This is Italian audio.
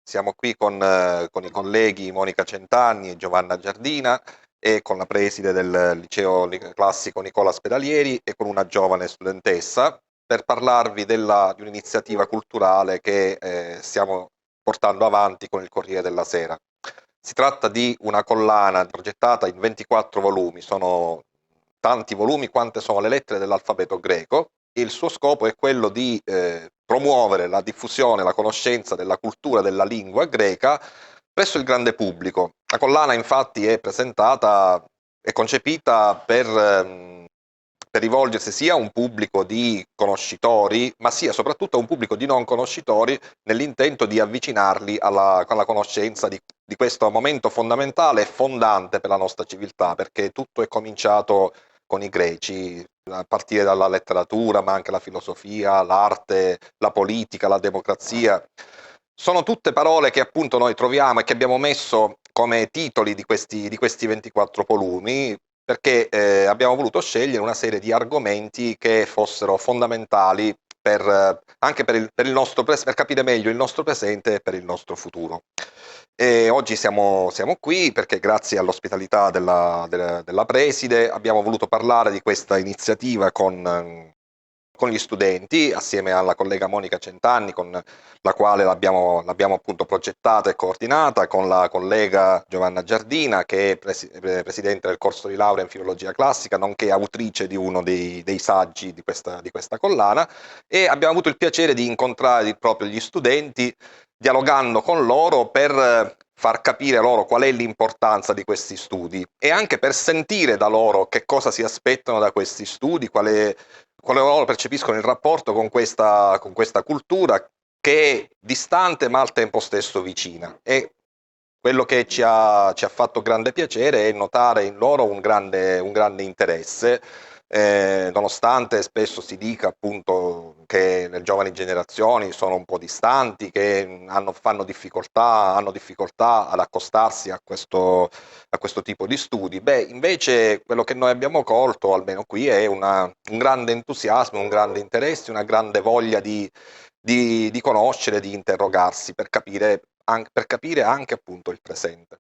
Siamo qui con i colleghi Monica Centanni e Giovanna Giardina e con la preside del liceo classico Nicola Spedalieri e con una giovane studentessa per parlarvi di un'iniziativa culturale che stiamo portando avanti con il Corriere della Sera. Si tratta di una collana progettata in 24 volumi, sono tanti volumi quante sono le lettere dell'alfabeto greco. Il suo scopo è quello di promuovere la diffusione, la conoscenza della cultura della lingua greca presso il grande pubblico. La collana infatti è concepita per rivolgersi sia a un pubblico di conoscitori, ma sia soprattutto a un pubblico di non conoscitori, nell'intento di avvicinarli alla conoscenza di questo momento fondamentale e fondante per la nostra civiltà, perché tutto è cominciato con i greci, a partire dalla letteratura, ma anche la filosofia, l'arte, la politica, la democrazia. Sono tutte parole che appunto noi troviamo e che abbiamo messo come titoli di questi 24 volumi, perché abbiamo voluto scegliere una serie di argomenti che fossero fondamentali anche per il nostro per capire meglio il nostro presente e per il nostro futuro. E oggi siamo qui perché grazie all'ospitalità della preside abbiamo voluto parlare di questa iniziativa con gli studenti, assieme alla collega Monica Centanni, con la quale l'abbiamo appunto progettata e coordinata, con la collega Giovanna Giardina, che è presidente del corso di laurea in filologia classica, nonché autrice di uno dei saggi di questa collana, e abbiamo avuto il piacere di incontrare proprio gli studenti, dialogando con loro per far capire loro qual è l'importanza di questi studi e anche per sentire da loro che cosa si aspettano da questi studi, quale loro percepiscono il rapporto con questa cultura che è distante ma al tempo stesso vicina. E quello che ci ha fatto grande piacere è notare in loro un grande interesse, nonostante spesso si dica appunto che le giovani generazioni sono un po' distanti, che hanno difficoltà ad accostarsi a questo tipo di studi. Beh, invece quello che noi abbiamo colto, almeno qui, è un grande entusiasmo, un grande interesse, una grande voglia di conoscere, di interrogarsi per capire anche appunto il presente.